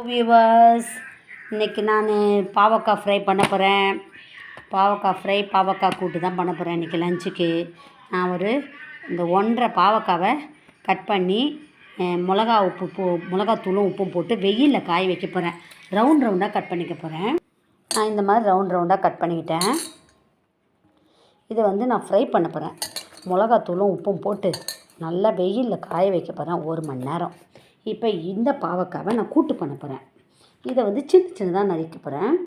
Viewers, இன்றைக்கி நான் பாவக்காய் ஃப்ரை பண்ண போகிறேன். பாவக்காய் கூட்டு தான் பண்ண போகிறேன் இன்றைக்கி லஞ்சுக்கு. நான் இந்த 1.5 பாவக்காவை கட் பண்ணி மிளகாத்தூளும் உப்பும் போட்டு வெயிலில் காய வைக்க போகிறேன். ரவுண்டாக கட் பண்ணிக்க போகிறேன். நான் இந்த மாதிரி ரவுண்டாக கட் பண்ணிக்கிட்டேன். இதை நான் ஃப்ரை பண்ண போகிறேன். மிளகாத்தூளும் உப்பும் போட்டு நல்லா வெயிலில் காய வைக்க போகிறேன் 1 மணி நேரம். இப்போ இந்த பாவக்காவை நான் கூட்டு பண்ண போகிறேன். இதை சின்னதாக நறுக்க போகிறேன்.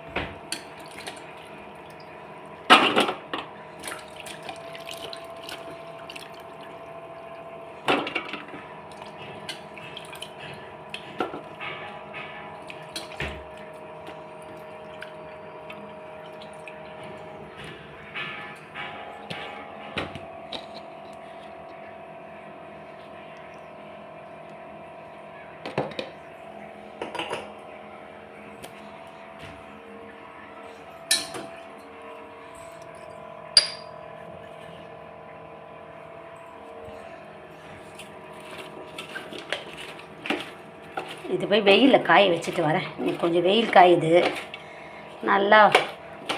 இது போய் வெயிலில் காய வச்சுட்டு வரேன். இன்னைக்கு கொஞ்சம் வெயில் காயுது. நல்லா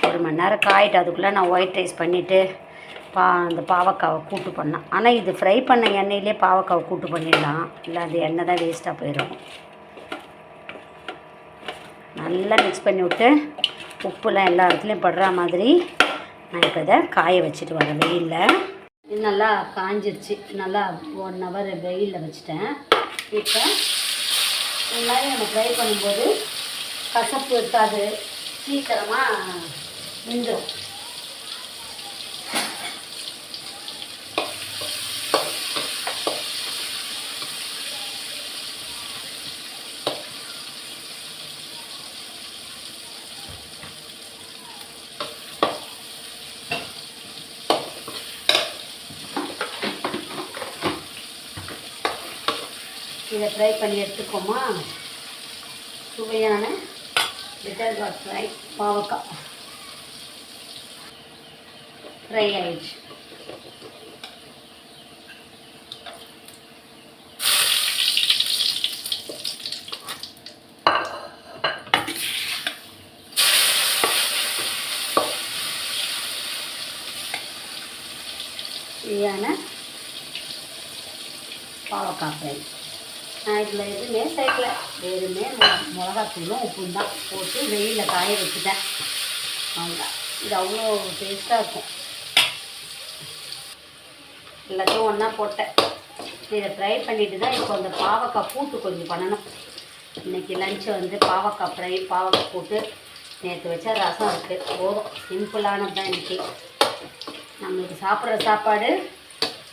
1 மணி நேரம் காயிட்டு அதுக்குள்ளே நான் ஒயிட் ரைஸ் பண்ணிவிட்டு அந்த பாவக்காவை கூட்டு பண்ணேன். ஆனால் இது ஃப்ரை பண்ண எண்ணெயிலே பாவக்காவை கூட்டு பண்ணிடலாம். இல்லை அந்த எண்ணெய் தான் வேஸ்ட்டாக போயிடும். நல்லா மிக்ஸ் பண்ணி விட்டு உப்புலாம் எல்லா இடத்துலையும் படுற மாதிரி நான் இப்போ இதை காய வச்சுட்டு வரேன் வெயிலில். இது நல்லா காஞ்சிருச்சு. நல்லா 1 ஹவர் வெயிலில் வச்சுட்டேன். இப்போ இந்த மாதிரி நம்ம ஃப்ரை பண்ணும்போது கசப்பு இருக்காது, சீக்கிரமாக வெந்துடும். இதை ஃப்ரை பண்ணி எடுத்துக்கோமா. சுவையான பிட்டர் காட் ஃப்ரை பாவக்காய் ஃப்ரை ஆயிடுச்சு. சுவையான பாவக்காய் ஃப்ரை. நான் இதில் எதுவுமே சேர்க்கல, வெறுமே மிளகாத்தூளும் உப்பும் தான் போட்டு வெயிலில் காய வச்சுட்டேன். அவ்வளோதான். இது அவ்வளோ டேஸ்ட்டாக இருக்கும். எல்லாத்தையும் ஒன்றா போட்டேன். இதை ஃப்ரை பண்ணிவிட்டு தான் இப்போ அந்த பாவக்காய் கூட்டு கொஞ்சம் பண்ணணும். இன்றைக்கி லஞ்சு பாவக்காய் ஃப்ரை, பாவக்காய் கூட்டு. நேற்று வச்ச ரசம் இருக்குது, போதும். சிம்பிளானது தான் இன்றைக்கி. நம்மளுக்கு சாப்பிட்ற சாப்பாடு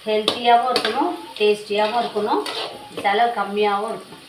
ஹெல்த்தியாகவும் இருக்கணும், டேஸ்டியாகவும் இருக்கணும், செலவு கம்மியாகவும் இருக்கணும்.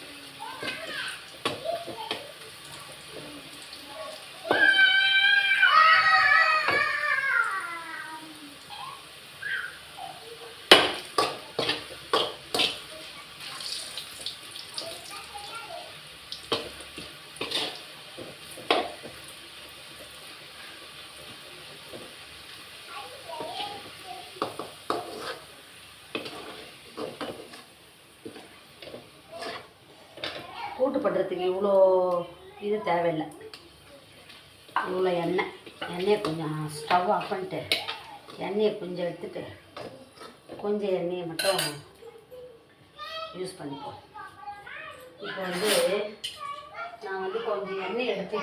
கூட்டு பண்ணுறதுக்கு இவ்வளோ இது தேவையில்லை. இவ்வளோ எண்ணெயை கொஞ்சம் ஸ்டவ் ஆஃப் பண்ணிட்டு எண்ணெயை கொஞ்சம் எடுத்துட்டு கொஞ்சம் எண்ணெயை மட்டும் யூஸ் பண்ணிப்போம். இப்போ நான் கொஞ்சம் எண்ணெய் எடுத்து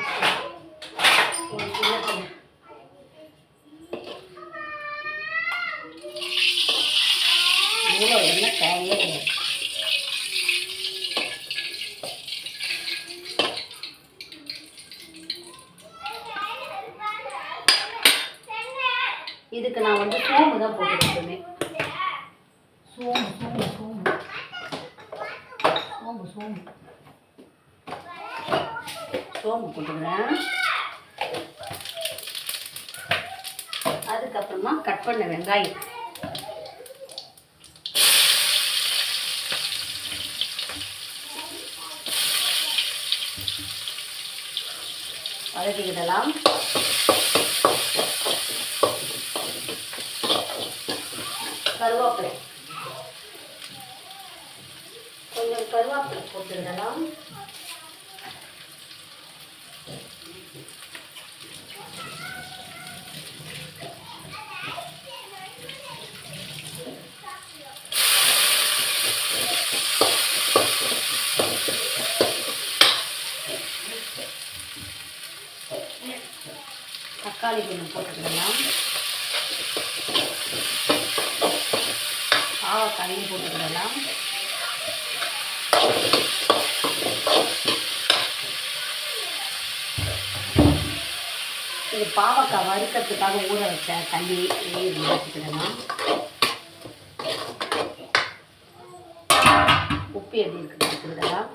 இவ்வளோ எண்ணெய் தேவையே கிடையாது. இதுக்கு நான் சோம்பு தான் போட்டுருக்கேன். சோம்பு போட்டுக்கிறேன். அதுக்கப்புறமா கட் பண்ண வெங்காயம், வதக்கிக்கிடலாம். கருவேப்பிலை கொஞ்சம் கருவேப்பிலை போட்டுக்கலாம். தக்காளி கொஞ்சம் போட்டுக்கிடலாம். பாவக்காயும் போட்டுக்கிடலாம். இது பாவக்காய் வறுக்கிறதுக்காக ஊற வச்ச தண்ணி ஊற்றிக்கிடலாம். உப்பு எப்படி இருக்குது பார்த்துக்கிடலாம்.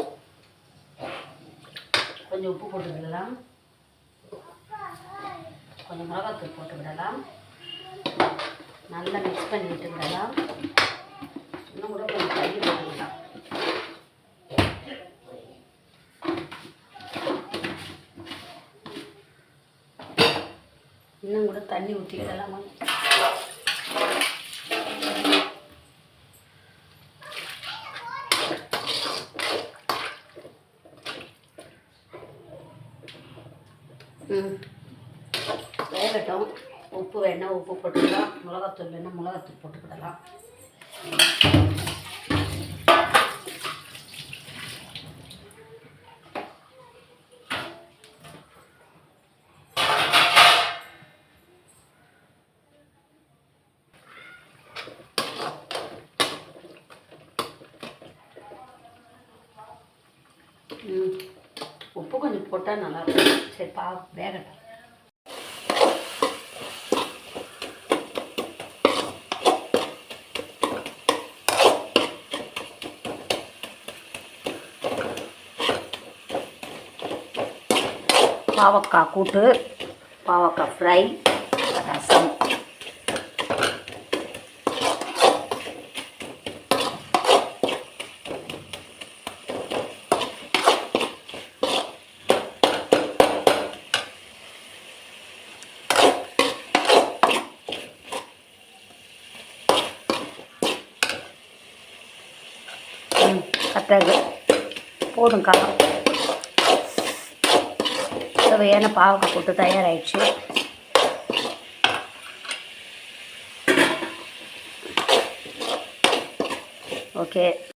கொஞ்சம் உப்பு போட்டுக்கிடலாம். கொஞ்சம் மிளகாத்தூள் போட்டுக்கிடலாம். நல்லா மிக்ஸ் பண்ணி விட்டுக்கிடலாம். இன்னும் கூட கொஞ்சம் தண்ணி போட்டுக்கிடலாம். இன்னும் கூட தண்ணி ஊற்றிக்கிடலாம். வேகட்டும். உப்பு வேணால் உப்பு போட்டுக்கலாம். மிளகாத்தூள் வேணால் மிளகாத்தூள் போட்டுக்கிடலாம். உப்பு கொஞ்சம் போட்டால் நல்லாயிருக்கும். சரி வேகட்டும். பாவக்காய் கூட்டு, பாவக்காய் ஃப்ரை, ரசம். கத்தது போதும் காலம். சுவையான பாவக்காய் போட்டு தயாராகிடுச்சு. ஓகே.